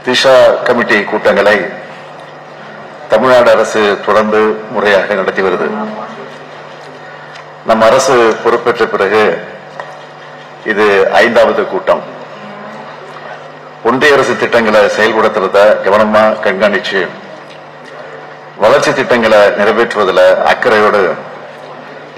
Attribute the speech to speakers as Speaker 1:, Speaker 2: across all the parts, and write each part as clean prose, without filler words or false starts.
Speaker 1: Disha committee கூட்டங்களை தமிழ்நாடு அரசு தொடர்ந்து முறையாக நடத்தி வருது. நம் அரசு பொறுப்பேற்ற பிறகு இது 5வது கூட்டம். ஒன்றிய அரசு திட்டங்களை செயல்படுத்துறத கவனமா கண்காணிச்சு வளர்ச்சி திட்டங்களை நிறைவேற்றுவதில் அக்கறையோடு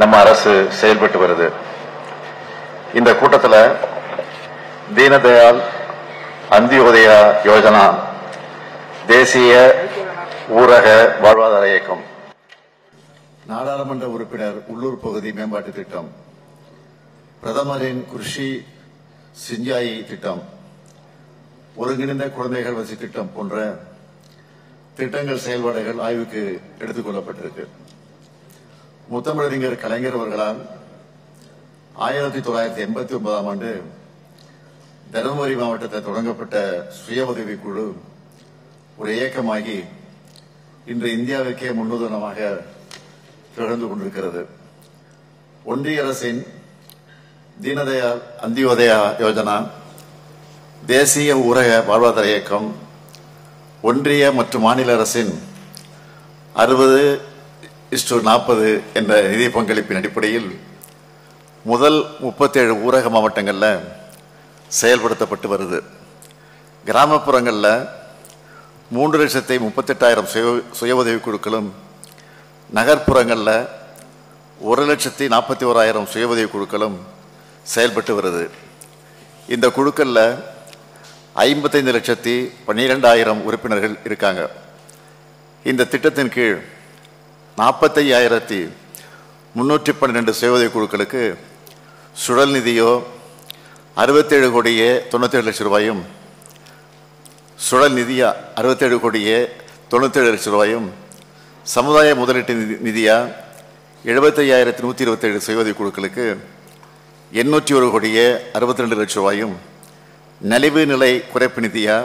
Speaker 1: நம்ம அரசு செயல்பட்டு வருது. இந்த கூட்டத்தில் தீனதயாள் அந்தியோதயா யோஜனா, தேசிய ஊரக வாழ்வாதார இயக்கம், நாடாளுமன்ற உறுப்பினர் உள்ளூர் பகுதி மேம்பாட்டு திட்டம், பிரதமரின் குர்ஷி சிஞ்சாயி திட்டம், ஒருங்கிணைந்த குழந்தைகள் வசதி திட்டம் போன்ற திட்டங்கள் செயல்பாடுகள் ஆய்வுக்கு எடுத்துக் கொள்ளப்பட்டிருக்கு. முத்தமிழறிஞர் கலைஞர் அவர்களால் 1989ஆம் ஆண்டு தருமபுரி மாவட்டத்தில் தொடங்கப்பட்ட சுய உதவி குழு ஒரு இயக்கமாகி இன்று இந்தியாவுக்கே முன்னுதாரணமாக தொடர்ந்து கொண்டிருக்கிறது. ஒன்றிய அரசின் தீனதயாள் அந்தியோதயா யோஜனா, தேசிய ஊரக வாழ்வாதார இயக்கம், ஒன்றிய மற்றும் மாநில அரசின் 60:40 என்ற நிதி பங்களிப்பின் அடிப்படையில் முதல் 37 ஊரக மாவட்டங்களில் செயல்படுத்தப்பட்டு வருது. கிராமப்புறங்களில் 3,38,000 சுய உதவி குழுக்களும், நகர்ப்புறங்களில் 1,41,000 சுய உதவி குழுக்களும் செயல்பட்டு வருது. இந்த குழுக்களில் 55,12,000 உறுப்பினர்கள் இருக்காங்க. இந்த திட்டத்தின் கீழ் 45,312 சுய உதவி குழுக்களுக்கு சுழல் நிதியோ 67,97,00,000 ரூபாயும், சுழல் நிதியா 67,97,00,000 ரூபாயும், சமுதாய முதலீட்டு நிதியா 75,127 சுய உதவி குழுக்களுக்கு 801,62,00,000 ரூபாயும், நலிவு நிலை குறைப்பு நிதியா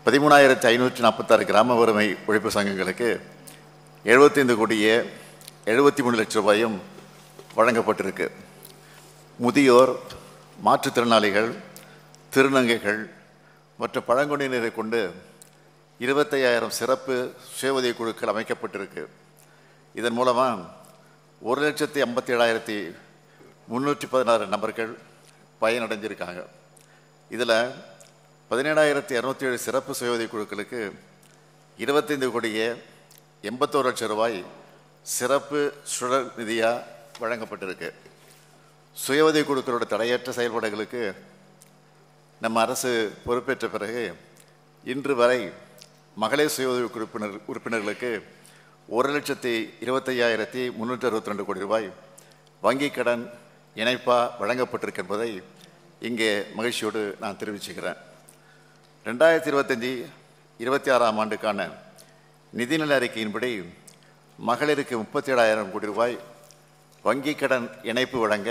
Speaker 1: 13,546 கிராம வறுமை ஒழிப்பு சங்கங்களுக்கு 75,73,00,000 ரூபாயும் வழங்கப்பட்டிருக்கு. முதியோர், மாற்றுத்திறனாளிகள், திருநங்கைகள் மற்றும் பழங்குடியினரை கொண்டு 25,000 சிறப்பு சுய உதவி குழுக்கள் அமைக்கப்பட்டிருக்கு. இதன் மூலமாக 1,57,316 நபர்கள் பயனடைஞ்சிருக்காங்க. இதில் 17,207 சிறப்பு சுய உதவி குழுக்களுக்கு 25,81,00,000 ரூபாய் சிறப்பு சுழல் நிதியாக வழங்கப்பட்டிருக்கு. சுய உதவி குழுக்களோட தடையற்ற செயல்பாடுகளுக்கு நம்ம அரசு பொறுப்பேற்ற பிறகு இன்று வரை மகளிர் சுய உதவி உறுப்பினர்களுக்கு 1,25,362 கோடி ரூபாய் வங்கிக் கடன் இணைப்பாக வழங்கப்பட்டிருக்கு என்பதை இங்கே மகிழ்ச்சியோடு நான் தெரிவிச்சுக்கிறேன். 2025-26ஆம் ஆண்டுக்கான நிதிநிலை அறிக்கையின்படி மகளிருக்கு 37,000 கோடி ரூபாய் வங்கிக் கடன் இணைப்பு வழங்க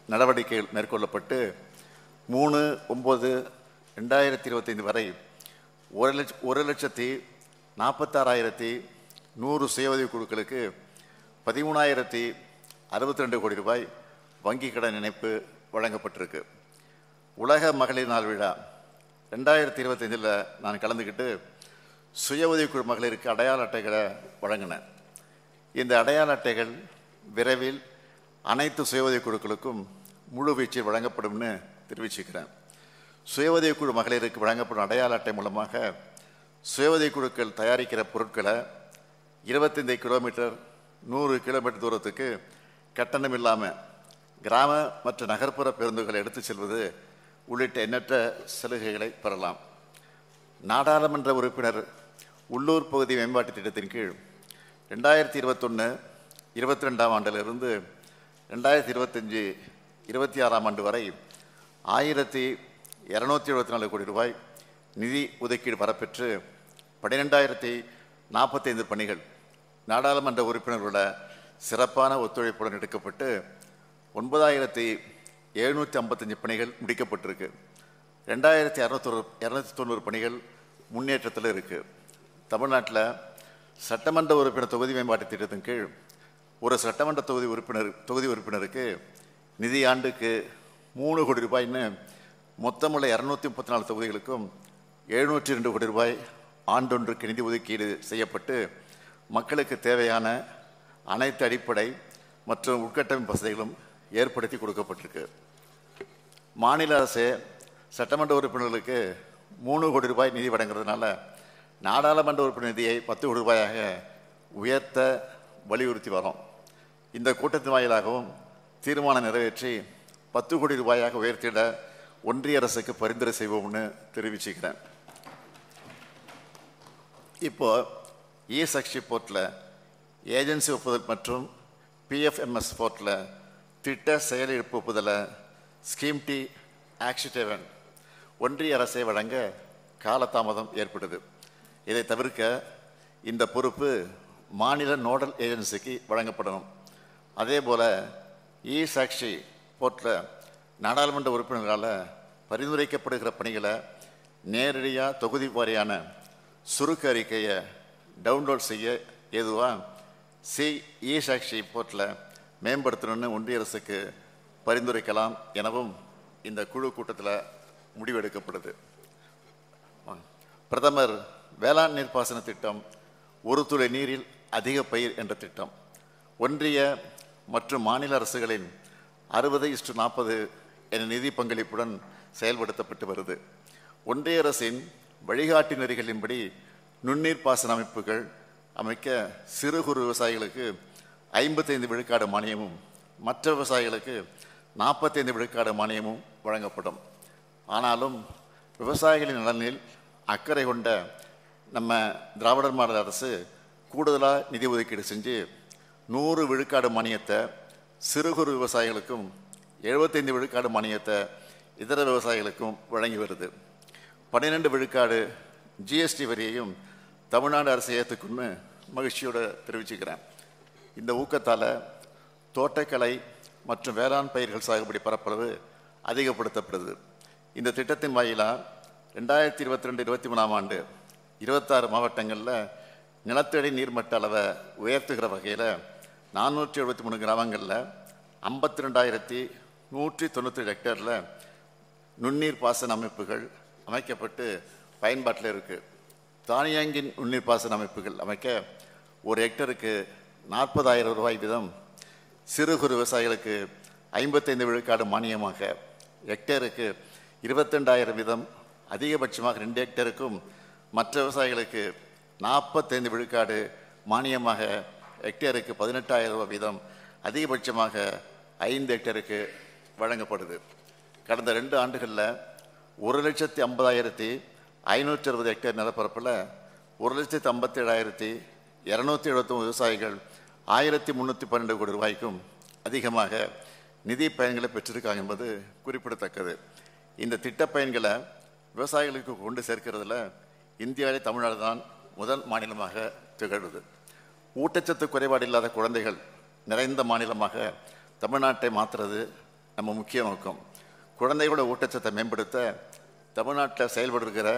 Speaker 1: நடவடிக்கைகள் மேற்கொள்ளப்பட்டு 3/9/2025 வரை 1,46,100 சுய உதவி குழுக்களுக்கு 13,062 கோடி ரூபாய் வங்கிக் கடன் இணைப்பு வழங்கப்பட்டிருக்கு. உலக மகளிர் நாள் விழா 2025 நான் கலந்துக்கிட்டு சுய உதவிக்குழு மகளிருக்கு அடையாள அட்டைகளை வழங்கினேன். இந்த அடையாள அட்டைகள் விரைவில் அனைத்து சுய உதவி குழுக்களுக்கும் முழு வீச்சில் வழங்கப்படும்னு தெரிவிச்சுக்கிறேன். சுய உதவிக்குழு மகளிருக்கு வழங்கப்படும் அடையாள அட்டை மூலமாக சுய உதவி குழுக்கள் தயாரிக்கிற பொருட்களை 25 கிலோமீட்டர் 100 கிலோமீட்டர் தூரத்துக்கு கட்டணம் இல்லாமல் கிராம மற்றும் நகர்ப்புற பேருந்துகளை எடுத்து செல்வது உள்ளிட்ட எண்ணற்ற சலுகைகளை பெறலாம். நாடாளுமன்ற உறுப்பினர் உள்ளூர் பகுதி மேம்பாட்டு திட்டத்தின் கீழ் 2021-22ஆம் ஆண்டிலிருந்து 2025-26ஆம் ஆண்டு வரை 1,274 கோடி ரூபாய் நிதி ஒதுக்கீடு பெறப்பெற்று 12,045 பணிகள் நாடாளுமன்ற உறுப்பினர்களோட சிறப்பான ஒத்துழைப்புடன் எடுக்கப்பட்டு 9,755 பணிகள் முடிக்கப்பட்டிருக்கு. 2,290 பணிகள் முன்னேற்றத்தில் இருக்கு. தமிழ்நாட்டில் சட்டமன்ற உறுப்பினர் தொகுதி மேம்பாட்டு திட்டத்தின் கீழ் ஒரு சட்டமன்ற தொகுதி உறுப்பினருக்கு நிதியாண்டுக்கு 3 கோடி ரூபாய்னு மொத்தமுள்ள 234 தொகுதிகளுக்கும் 702 கோடி ரூபாய் ஆண்டொன்றுக்கு நிதி ஒதுக்கீடு செய்யப்பட்டு மக்களுக்கு தேவையான அனைத்து அடிப்படை மற்றும் உட்கட்டமைப்பு வசதிகளும் ஏற்படுத்தி கொடுக்கப்பட்டிருக்கு. மாநில அரசு சட்டமன்ற உறுப்பினர்களுக்கு 3 கோடி ரூபாய் நிதி வழங்குறதுனால நாடாளுமன்ற உறுப்பினர் நிதியை 10 கோடி ரூபாயாக உயர்த்த வலியுறுத்தி வரோம். இந்த கூட்டத்தின் வாயிலாகவும் தீர்மானம் நிறைவேற்றி 10 கோடி ரூபாயாக உயர்த்திட ஒன்றிய அரசுக்கு பரிந்துரை செய்வோம்னு தெரிவிச்சுக்கிறேன். இப்போ இ-சக்தி போர்ட்டில் ஏஜென்சி ஒப்புதல் மற்றும் PFMS போர்ட்டில் திட்ட செயலிழப்பு ஒப்புதலை ஸ்கீம் டி ஆக்சிடேவன் ஒன்றிய அரசை வழங்க காலதாமதம் ஏற்படுது. இதை தவிர்க்க இந்த பொறுப்பு மாநில நோடல் ஏஜென்சிக்கு வழங்கப்படணும். அதே போல் இ-சாக்ஷி போர்ட்டில் நாடாளுமன்ற உறுப்பினர்களால் பரிந்துரைக்கப்படுகிற பணிகளை நேரடியாக தொகுதி வாரியான சுருக்க அறிக்கையை டவுன்லோட் செய்ய ஏதுவாக இ-சாக்ஷி போர்ட்டில் மேம்படுத்தணும்னு ஒன்றிய அரசுக்கு பரிந்துரைக்கலாம் எனவும் இந்த குழு கூட்டத்தில் முடிவெடுக்கப்படுது. பிரதமர் வேளாண் நீர்ப்பாசன திட்டம் ஒரு துளி நீரில் அதிக பயிர் என்ற திட்டம் ஒன்றிய மற்றும் மாநில அரசுகளின் 60:40 என நிதி பங்களிப்புடன் செயல்படுத்தப்பட்டு வருது. ஒன்றிய அரசின் வழிகாட்டி நெறிகளின்படி நுண்ணீர் பாசன அமைப்புகள் அமைக்க சிறு குறு விவசாயிகளுக்கு 55 விழுக்காடு மானியமும் மற்ற விவசாயிகளுக்கு 45 விழுக்காடு மானியமும் வழங்கப்படும். ஆனாலும் விவசாயிகளின் நலனில் அக்கறை கொண்ட நம்ம திராவிடர் மாடல் அரசு கூடுதலாக நிதி ஒதுக்கீடு செஞ்சு 100 விழுக்காடு மானியத்தை சிறு குறு விவசாயிகளுக்கும் 75 விழுக்காடு மானியத்தை இதர விவசாயிகளுக்கும் வழங்கி வருது. 12 விழுக்காடு GST வரியையும் தமிழ்நாடு அரசு ஏற்றுக்குன்னு மகிழ்ச்சியோடு தெரிவிச்சுக்கிறேன். இந்த ஊக்கத்தால் தோட்டக்கலை மற்றும் வேளாண் பயிர்கள் சாகுபடி பரப்பளவு அதிகப்படுத்தப்படுது. இந்த திட்டத்தின் வாயிலாக 2022-23 ஆண்டு 26 மாவட்டங்களில் நிலத்தடி நீர்மட்ட அளவை உயர்த்துகிற வகையில் 473 கிராமங்களில் 52,197 ஹெக்டேரில் நுண்ணீர் பாசன அமைப்புகள் அமைக்கப்பட்டு பயன்பாட்டில் இருக்குது. தானியங்கி நுண்ணீர் பாசன அமைப்புகள் அமைக்க ஒரு ஹெக்டருக்கு 40,000 ரூபாய் வீதம், சிறு குறு விவசாயிகளுக்கு 55 விழுக்காடு மானியமாக ஹெக்டேருக்கு 22,000 வீதம், அதிகபட்சமாக 2 ஹெக்டேருக்கும் மற்ற விவசாயிகளுக்கு 45 விழுக்காடு மானியமாக ஹெக்டேருக்கு 18,000 ரூபாய் வீதம், அதிகபட்சமாக 5 ஹெக்டேருக்கு வழங்கப்படுது. கடந்த 2 ஆண்டுகளில் 1,50,560 ஹெக்டேர் நிலப்பரப்பில் 1,57,279 விவசாயிகள் 1,312 கோடி ரூபாய்க்கும் அதிகமாக நிதி பயன்களை பெற்றிருக்காங்க என்பது குறிப்பிடத்தக்கது. இந்த திட்ட பயன்களை விவசாயிகளுக்கு கொண்டு சேர்க்கிறதுல இந்தியாவிலே தமிழ்நாடு தான் முதல் மாநிலமாக திகழ்வது. ஊட்டச்சத்து குறைபாடு இல்லாத குழந்தைகள் நிறைந்த மாநிலமாக தமிழ்நாட்டை மாற்றுறது நம்ம முக்கிய நோக்கம். குழந்தைகளோட ஊட்டச்சத்தை மேம்படுத்த தமிழ்நாட்டில் செயல்படுகிற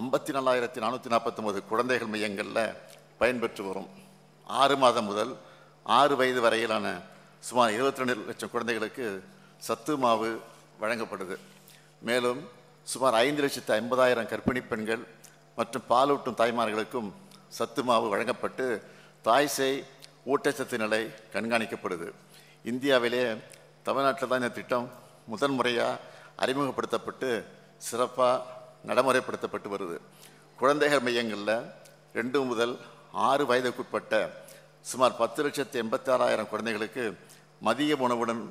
Speaker 1: 54,449 குழந்தைகள் மையங்களில் பயன்பெற்று வரும். 6 மாதம் முதல் 6 வயது வரையிலான சுமார் 22 லட்சம் குழந்தைகளுக்கு சத்து மாவு வழங்கப்படுது. மேலும் சுமார் 5,50,000 கர்ப்பிணி பெண்கள் மற்றும் பாலூட்டும் தாய்மார்களுக்கும் சத்து மாவு வழங்கப்பட்டு தாய் சேய் ஊட்டச்சத்து நிலை கண்காணிக்கப்படுது. இந்தியாவிலே தமிழ்நாட்டில் தான் இந்த திட்டம் முதல் முறையாக அறிமுகப்படுத்தப்பட்டு சிறப்பாக நடைமுறைப்படுத்தப்பட்டு வருது. குழந்தைகள் மையங்களில் 2 முதல் 6 வயதுக்குட்பட்ட சுமார் 10,86,000 குழந்தைகளுக்கு மதிய உணவுடன்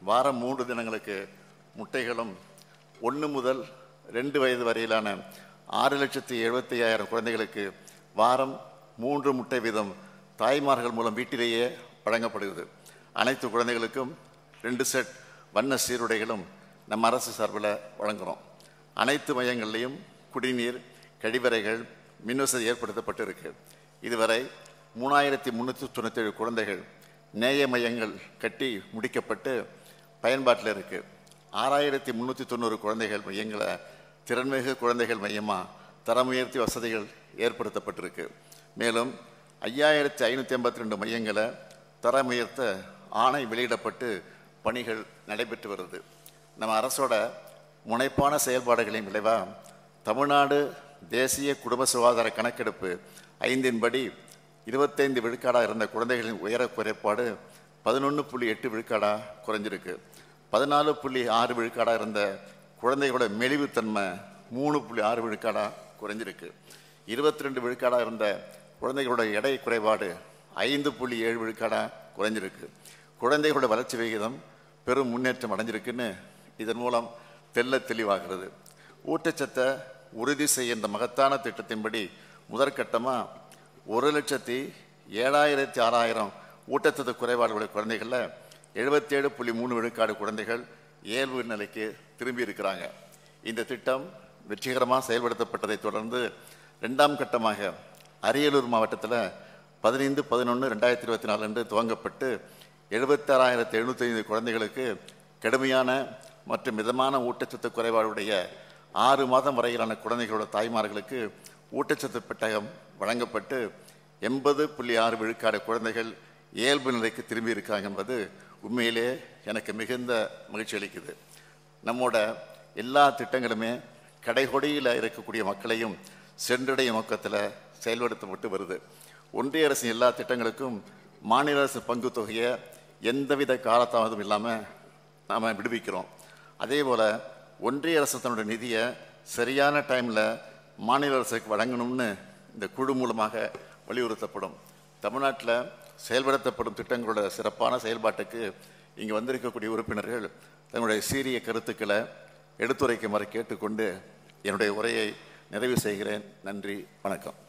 Speaker 1: வாரம் 3 தினங்களுக்கு முட்டைகளும், 1 முதல் 2 வயது வரையிலான 6,75,000 குழந்தைகளுக்கு வாரம் 3 முட்டை வீதம் தாய்மார்கள் மூலம் வீட்டிலேயே வழங்கப்படுகிறது. அனைத்து குழந்தைகளுக்கும் 2 செட் வண்ண சீருடைகளும் நம்ம அரசு சார்பில் வழங்குகிறோம். அனைத்து மையங்கள்லேயும் குடிநீர், கழிவறைகள், மின்வசதி ஏற்படுத்தப்பட்டு இருக்கு. இதுவரை 3,397 குழந்தைகள் நேய மையங்கள் கட்டி முடிக்கப்பட்டு பயன்பாட்டில் இருக்கு. 6,390 குழந்தைகள் மையங்களை திறன்மிகு குழந்தைகள் மையமாக தரம் உயர்த்தி வசதிகள் ஏற்படுத்தப்பட்டிருக்கு. மேலும் 5,582 மையங்களை தரம் உயர்த்த ஆணை வெளியிடப்பட்டு பணிகள் நடைபெற்று வருது. நம்ம அரசோட முனைப்பான செயல்பாடுகளின் விளைவாக தமிழ்நாடு தேசிய குடும்ப சுகாதார கணக்கெடுப்பு 5 படி 25 விழுக்காடாக இருந்த குழந்தைகளின் உயர குறைபாடு 11.8 விழுக்காடாக குறைஞ்சிருக்கு. 14.6 விழுக்காடாக இருந்த குழந்தைகளோட மெலிவுத்தன்மை 3.6 விழுக்காடாக குறைஞ்சிருக்கு. 22 விழுக்காடாக இருந்த குழந்தைகளோட எடை குறைபாடு 5.7 விழுக்காடாக குறைஞ்சிருக்கு. குழந்தைகளோட வளர்ச்சி விகிதம் பெரும் முன்னேற்றம் அடைஞ்சிருக்குன்னு இதன் மூலம் தெளிவாகிறது. ஊட்டச்சத்தை உறுதி செய்கின்ற மகத்தான திட்டத்தின்படி முதற்கட்டமாக 1,07,600 ஊட்டச்சத்து குறைபாடுடைய குழந்தைகளில் 77.3 விழுக்காடு குழந்தைகள் இயல்பு நிலைக்கு திரும்பி இருக்கிறாங்க. இந்த திட்டம் வெற்றிகரமாக செயல்படுத்தப்பட்டதை தொடர்ந்து 2ஆம் கட்டமாக அரியலூர் மாவட்டத்தில் 15/11/2024 அன்று துவங்கப்பட்டு 76,705 குழந்தைகளுக்கு கடுமையான மற்றும் மிதமான ஊட்டச்சத்து குறைபாடுடைய 6 மாதம் வரையிலான குழந்தைகளோட தாய்மார்களுக்கு ஊட்டச்சத்து பெட்டகம் வழங்கப்பட்டு 80.6 விழுக்காடு குழந்தைகள் இயல்பு நிலைக்கு திரும்பி இருக்காங்க என்பது உண்மையிலே எனக்கு மிகுந்த மகிழ்ச்சி அளிக்குது. நம்மோட எல்லா திட்டங்களுமே கடைகொடியில் இருக்கக்கூடிய மக்களையும் சென்றடையும் நோக்கத்தில் செயல்படுத்தப்பட்டு வருது. ஒன்றிய அரசின் எல்லா திட்டங்களுக்கும் மாநில அரசு பங்கு தொகையை எந்தவித காலதாமதம் இல்லாமல் நாம் விடுவிக்கிறோம். அதே போல் ஒன்றிய அரசு தன்னுடைய நிதியை சரியான டைமில் மாநில அரசுக்கு வழங்கணும்னு இந்த குழு மூலமாக வலியுறுத்தப்படும். தமிழ்நாட்டில் செயல்படுத்தப்படும் திட்டங்களோட சிறப்பான செயல்பாட்டுக்கு இங்கே வந்திருக்கக்கூடிய உறுப்பினர்கள் தங்களுடைய சீரிய கருத்துக்களை எடுத்துரைக்குமாறு கேட்டுக்கொண்டு என்னுடைய உரையை நிறைவு செய்கிறேன். நன்றி, வணக்கம்.